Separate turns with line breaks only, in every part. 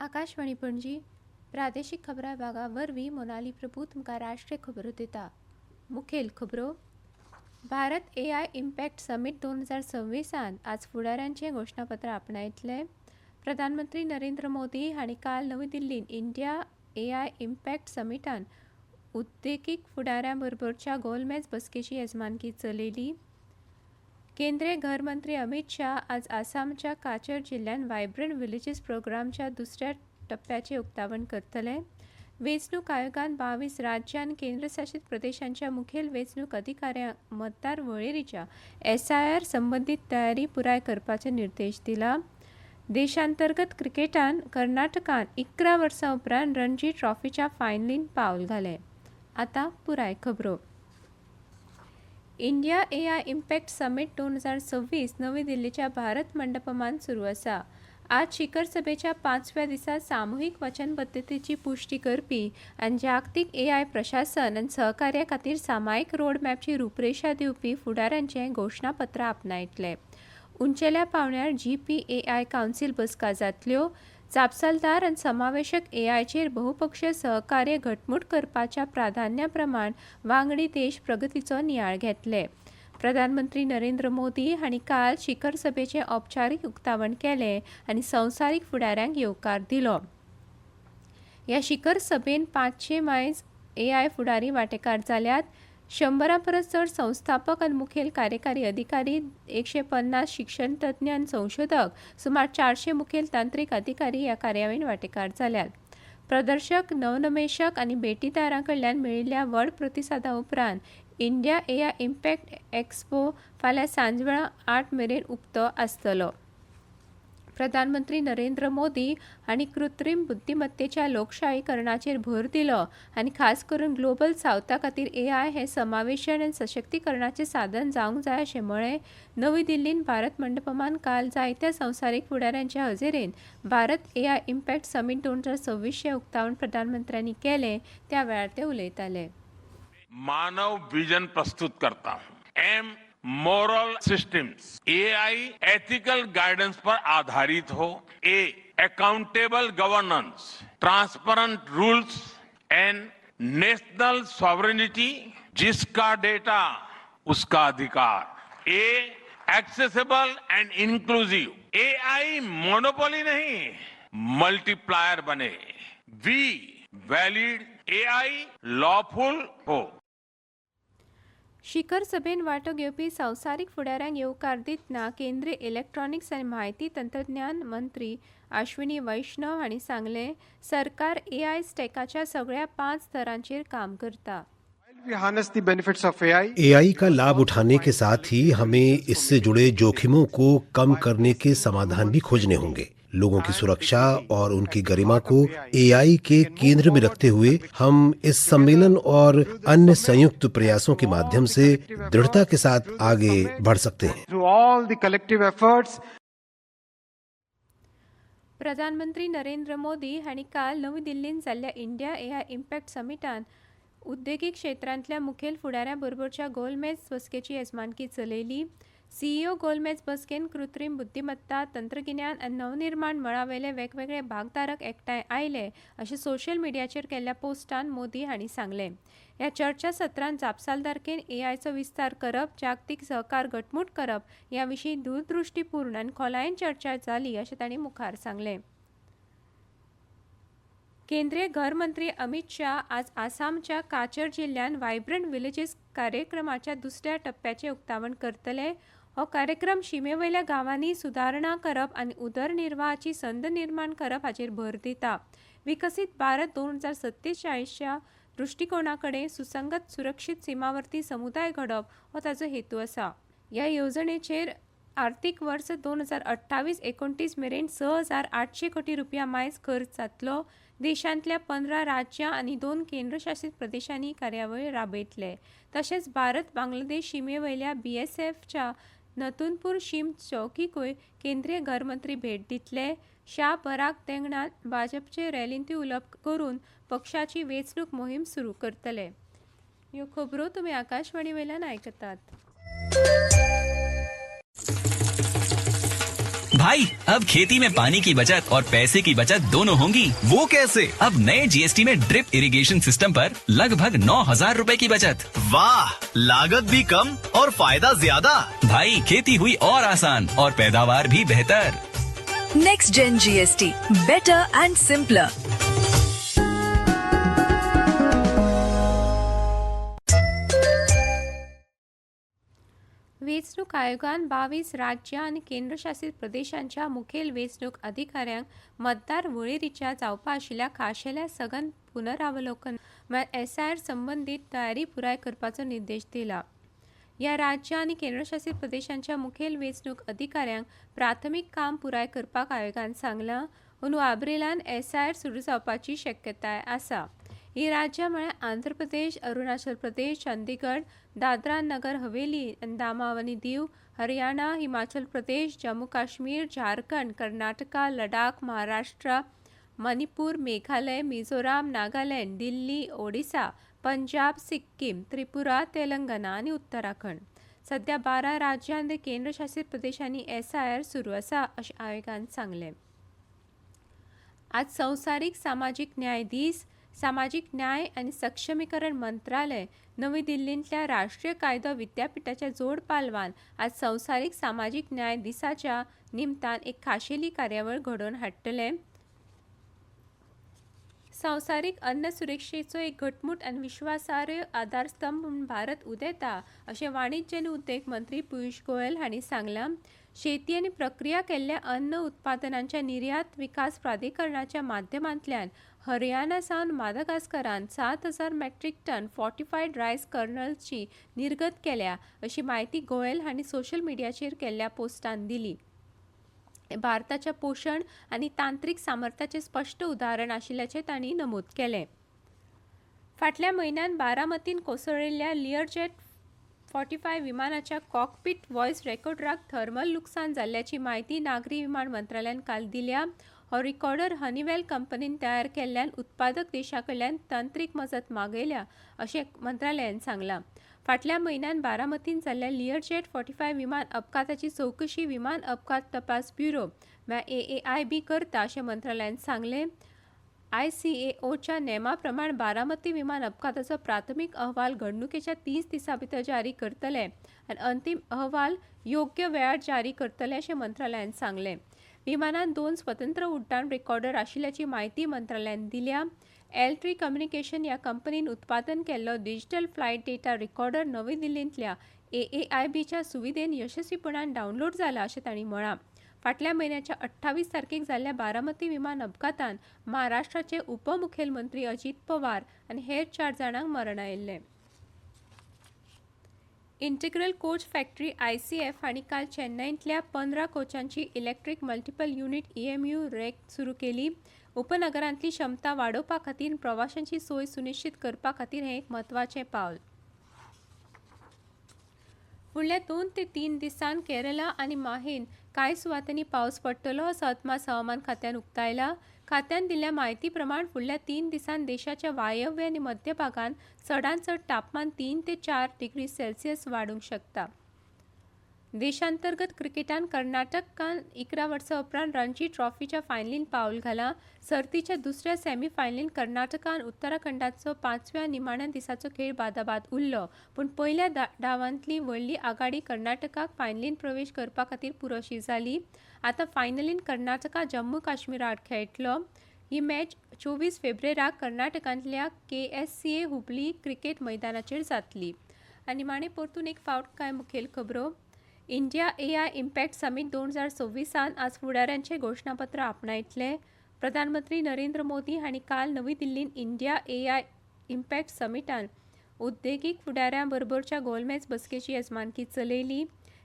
आकाशवाणी पणजी प्रादेशीक खबरां विभागा वरवीं मोनाली प्रभू तुमकां राष्ट्रीय खबरो दिता। मुखेल खबरो भारत AI इम्पॅक्ट समिट 2026 आज फुडाऱ्यांचें घोशणापत्र आपणायतले। प्रधानमंत्री नरेंद्र मोदी हांणी काल नवी दिल्लींत इंडिया AI इम्पॅक्ट समिटान उद्देगीक फुडाऱ्यां बरोबरच्या गोलमेज बसकेची येजमानकी चलयली। केंद्रीय घर मंत्री अमित शाह आज आसामच्या काचर जिल्ह्यात वायब्रंट विलेजीस प्रोग्रामच्या दुसऱ्या टप्प्याचे उक्तावण करतले। वेंचणूक आयोगान 22 राज्य आनी केंद्रशासित प्रदेशांच्या मुखेल वेंचणूक अधिकाऱ्यांक मतदार वळेरीच्या SIR संबंधीत तयारी पुराय करपाचे निर्देश दिला। देशांतर्गत क्रिकेटान कर्नाटकान 11 वर्सां उपरांत रणजी ट्रॉफीच्या फायनलींत पावल घालें। आतां पुराय खबरो इंडिया AI इम्पॅक्ट समिट 2026 नवी दिल्लीच्या भारत मंडपमान सुरू आसा। आज शिखर सभेच्या 5व्या दिसा सामुहीक वचनबद्धतेची पुष्टी करपी आनी जागतीक AI प्रशासन आनी सहकार्या खातीर सामायिक रोडमॅपची रूपरेषा दिवपी फुडाऱ्यांचें घोशणापत्र आपणायतले। उंचेल्या पावंड्यार GPAI कावन्सिल बसका जातल्यो। जापसालदार आनी समावेशक AIचेर बहुपक्षीय सहकार्य घटमूट करपाच्या प्राधान्या प्रमाण वांगडी देश प्रगतीचो नियाळ घेतले। प्रधानमंत्री नरेंद्र मोदी हांणी काल शिखर सभेचें औपचारीक उक्तावण केलें आनी संवसारीक फुडाऱ्यांक येवकार दिलो। ह्या शिखर सभेन 500 मायज AI फुडारी वांटेकार जाल्यात। 100 परस चड संस्थापक आनी मुखेल कार्यकारी अधिकारी, 150 शिक्षण तज्ञ आनी संशोधक, सुमार 400 मुखेल तांत्रीक अधिकारी ह्या कार्यावळींत वांटेकार जाल्यात। प्रदर्शक, नवनमेशक आनी भेटीदारां कडल्यान मेळिल्ल्या व्हड प्रतिसादा उपरांत इंडिया AI इम्पॅक्ट एक्सपो फाल्यां सांजवेळा 8 मेरेन उक्तो आसतलो। प्रधानमंत्री नरेंद्र मोदी हांणी कृत्रीम बुद्धिमत्तेच्या लोकशायीकरणाचेर भर दिलो आनी खास करून ग्लोबल सावथा खातीर AI हें समावेशन आनी सशक्तीकरणाचें साधन जावंक जाय अशें म्हळें। नवी दिल्लींत भारत मंडपमान काल जायत्या संवसारीक फुडाऱ्यांच्या हजेरेंत भारत AI इम्पॅक्ट समिट 2026 उक्तावण प्रधानमंत्र्यांनी केलें, त्या वेळार ते उलयताले।
मानव विजन प्रस्तुत करता हूं। M moral systems AI ethical guidance पर आधारित हो। A accountable governance, transparent rules and national sovereignty, जिसका डेटा उसका अधिकार। A accessible and inclusive. AI monopoly नहीं, मल्टीप्लायर बने। वी वैलिड AI लॉफुल हो।
शिखर सभेन वांटो घेवपी संवसारीक फुडाऱ्यांक येवकार दितना केंद्रीय इलेक्ट्रॉनिक्स आनी म्हायती तंत्रज्ञान मंत्री अश्विनी वैष्णव हांणी सांगलें, सरकार AI स्टॅकाच्या सगळ्या 5 स्तरांचेर काम करता।
AI का लाभ उठाने के साथ ही हमें इससे जुड़े जोखिमों को कम करने के समाधान भी खोजने होंगे। लोगों की सुरक्षा और उनकी गरिमा को AI के केंद्र में रखते हुए हम इस सम्मेलन और अन्य संयुक्त प्रयासों के माध्यम से दृढ़ता के साथ आगे बढ़ सकते हैं।
प्रधानमंत्री नरेंद्र मोदी हांणी काल नवी दिल्लींत जाल्ल्या इंडिया AI इम्पॅक्ट समिटान उद्देगीक क्षेत्रांतल्या मुखेल फुडाऱ्यां बरोबरच्या गोलमेज बसकेची येजमानकी चलयली। CEO गोलमेज बसकेन कृत्रीम बुद्धिमत्ता, तंत्रगिन्यान आनी नवनिर्माण मळावेले वेगवेगळे भागधारक एकठांय आयले अशें सोशल मिडियाचेर केल्ल्या पोस्टान मोदी हांणी सांगलें। ह्या चर्चा सत्रांत जापसालदारकेन AIचो विस्तार करप, जागतीक सहकार घटमूट करप ह्या विशीं दूरदृश्टीपूर्ण आनी खोलायेन चर्चा जाली अशें तांणी मुखार सांगलें। केंद्रीय घर मंत्री अमित शाह आज आसामच्या काचर जिल्ह्यात वायब्रंट विलेजीस कार्यक्रमाच्या दुसऱ्या टप्प्याचे उक्तावण करतले। हो कार्यक्रम शिमेवयल्या गांवांनी सुदारणा करप आनी उदरनिर्वाहाची संद निर्माण करप हाचेर भर दिता। विकसीत भारत 2047च्या दृश्टिकोनाकडेन सुसंगत सुरक्षीत सीमावर्ती समुदाय घडोवप हो ताचो हेतू आसा। ह्या येवजणेचेर आर्थीक वर्स 2028-29 मेरेन 6,800 कोटी रुपया मायज खर्च जातलो। देशांतल्या 15 राज्यां आनी 2 केंद्रशासित प्रदेशांनी कार्यावळी राबयतले। तशेंच भारत बांगलादेश शिमेवयल्या BSFच्या नतुनपूर शीम चौकीकूय केंद्रीय घर मंत्री भेट दितले। शाह बराक देंगणात भाजपचे रॅलींतूय उलोवप करून पक्षाची वेंचणूक मोहीम सुरू करतले। ह्यो खबरो तुमी आकाशवाणी वयल्यान आयकतात।
भाई अब खेती में पानी की बचत और पैसे की बचत दोनों होंगी।
वो कैसे?
अब नए जीएसटी में ड्रिप इरिगेशन सिस्टम पर लगभग 9,000 रूपए की बचत।
वाह, लागत भी कम और फायदा ज्यादा।
भाई खेती हुई और आसान और पैदावार भी बेहतर।
Next gen GST, better and simpler.
वेंचणूक आयोगान 22 राज्यां आनी केंद्रशासीत प्रदेशांच्या मुखेल वेंचणूक अधिकाऱ्यांक मतदार वळेरीच्या जावपा आशिल्ल्या खाशेल्या सघन पुनरावलोकन SIR संबंधीत तयारी पुराय करपाचो निर्देश दिला. ह्या राज्यां आनी केंद्रशासीत प्रदेशांच्या मुखेल वेंचणूक अधिकाऱ्यांक प्राथमीक काम पुराय करपाक आयोगान सांगलां. अंदू एप्रिलांत SIR सुरू जावपाची शक्यताय आसा. ही राज्यां म्हळ्यार आंध्र प्रदेश, अरुणाचल प्रदेश, चंदीगड, दादरा नगर हवेली, दमण आनी दीव, हरियाणा, हिमाचल प्रदेश, जम्मू काश्मीर, झारखंड, कर्नाटका, लडाख, महाराष्ट्र, मणिपूर, मेघालय, मिझोराम, नागालँड, दिल्ली, ओडिशा, पंजाब, सिक्कीम, त्रिपुरा, तेलंगणा आनी उत्तराखंड. सध्या 12 राज्यां आनी केंद्रशासीत प्रदेशांनी SIR सुरू आसा अशें आयोगान सांगलें. आज संवसारीक सामाजीक न्याय दीस. सामाजीक न्याय आनी सक्षमीकरण मंत्रालय नवी दिल्लींतल्या राष्ट्रीय कायदो विद्यापीठाच्या जोड पालवान आज संवसारीक सामाजीक न्याय दिसाच्या निमतान एक खाशेली कार्यावळ घडोवन हाडटले. संवसारीक अन्न सुरक्षेचो एक घटमूट आनी विश्वासार्ह आधारस्तंभ म्हणून भारत उदेता अशें वाणिज्य आनी उद्देग मंत्री पियुष गोयल हांणी सांगलां. शेती आनी प्रक्रिया केल्ल्या अन्न उत्पादनांच्या निर्यात विकास प्राधिकरणाच्या माध्यमांतल्यान हरियाणा सावन मादागास्करान 7,000 मेट्रीक टन फॉर्टिफायड रायस कर्नल्सची निर्गत केल्या अशी माहिती गोयल हांणी सोशल मिडियाचेर केल्ल्या पोस्टान दिली. भारताच्या पोषण आनी तांत्रीक सामर्थ्याचे स्पश्ट उदाहरण आशिल्ल्याचें तांणी नमूद केलें. फाटल्या म्हयन्यात बारामतीन कोसळिल्ल्या लियरजेट 45 विमानाच्या कॉकपीट व्हॉयस रेकॉर्डराक थर्मल लुकसाण जाल्ल्याची माहिती नागरी विमान मंत्रालयान काल दिल्या. हो रिकॉर्डर हनीवेल कंपनीन तयार केल्ल्यान उत्पादक देशाकडल्यान तांत्रीक मजत मागयल्या अशें मंत्रालयान सांगलां. फाटल्या म्हयन्यात बारामतीन जाल्ल्या लियरजेट 45 विमान अपघाताची चवकशी विमान अपघात तपास ब्युरो AAIB करता अशें मंत्रालयान सांगलें. ICAOच्या नेमा प्रमाण बारामती विमान अपघाताचो प्राथमीक अहवाल घडणुकेच्या 30 दिसां भितर जारी करतले आनी अंतीम अहवाल योग्य वेळार जारी करतले अशें मंत्रालयान सांगलें. विमानान 2 स्वतंत्र उड्डाण रेकॉर्डर आशिल्ल्याची माहिती मंत्रालयान दिल्या. L3 कम्युनिकेशन ह्या कंपनीन उत्पादन केल्लो डिजिटल फ्लायट डेटा रेकॉर्डर नवी दिल्लींतल्या AAIBच्या सुविधेन यशस्वीपणान डावनलोड जाला अशें तांणी म्हळां. फाटल्या म्हयन्याच्या 28 तारखेक जाल्ल्या बारामती विमान अपघातान महाराष्ट्राचे उपमुखेलमंत्री अजित पवार आनी हेर 4 जाणांक मरण आयिल्लें. इंटिग्रल कोच फॅक्टरी ICF हांणी काल चेन्नईंतल्या 15 कोचांची electric multiple unit EMU rake सुरू केली. उपनगरांतली क्षमता वाडोवपा खातीर प्रवाशांची सोय सुनिश्चित करपा खातीर हें एक म्हत्वाचें पावल. फुडल्या 2 ते 3 दिसांत केरळा आनी माहेन कांय सुवातांनी पावस पडटलो असो अदमास हवामान खात्यान उक्तायला. खात्यान दिल्ल्या म्हायती प्रमाण फुडल्या 3 दिसांत देशाच्या वायव्य आनी मध्य भागांत चडांत चड तापमान 3 ते 4 डिग्री सेल्सियस वाडूंक शकता. देशांतर्गत क्रिकेटान कर्नाटकान 11 वर्सां उपरांत रणजी ट्रॉफीच्या फायनलींत पावल घालां. सर्तीच्या दुसऱ्या सेमी फायनलींत कर्नाटकान उत्तराखंडाचो 5व्या निमाण्या दिसाचो खेळ बादाबाद उरलो, पूण पयल्या डावांतली व्हडली आघाडी कर्नाटकाक फायनलींत प्रवेश करपा खातीर पुरोशी जाली. आतां फायनलींत कर्नाटका जम्मू काश्मीर आड खेळटलो. ही मॅच 24 फेब्रुवारीक कर्नाटकांतल्या KSCA हुबळी क्रिकेट मैदानाचेर जातली. आनी माणे परतून एक फावट कांय मुखेल खबरो. इंडिया AI इम्पॅक्ट समीट 2026 आज फुडाऱ्यांचे घोशणापत्र आपणायतले. प्रधानमंत्री नरेंद्र मोदी हांणी काल नवी दिल्लींत इंडिया AI इम्पॅक्ट समिटान उद्देगीक फुडाऱ्यां बरोबरच्या गोलमेज बसकेची येजमानकी चलयली.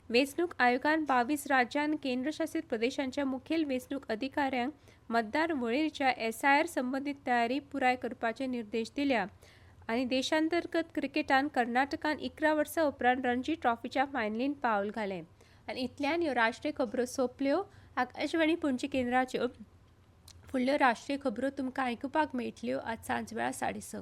वेंचणूक आयोगान 22 राज्यां आनी केंद्रशासीत प्रदेशांच्या मुखेल वेंचणूक अधिकाऱ्यांक मतदार वळेरीच्या SIR संबंधीत तयारी पुराय करपाचे निर्देश दिल्या. आनी देशांतर्गत क्रिकेटान कर्नाटकान 11 वर्सां उपरांत रणजी ट्रॉफीच्या फायनलींत पावल घालें. आनी इतल्यान ह्यो राष्ट्रीय खबरो सोंपल्यो. आकाशवाणी पणजी केंद्राच्यो फुडल्यो राष्ट्रीय खबरो तुमकां आयकुपाक मेळटल्यो आज सांजवेळा 6:30.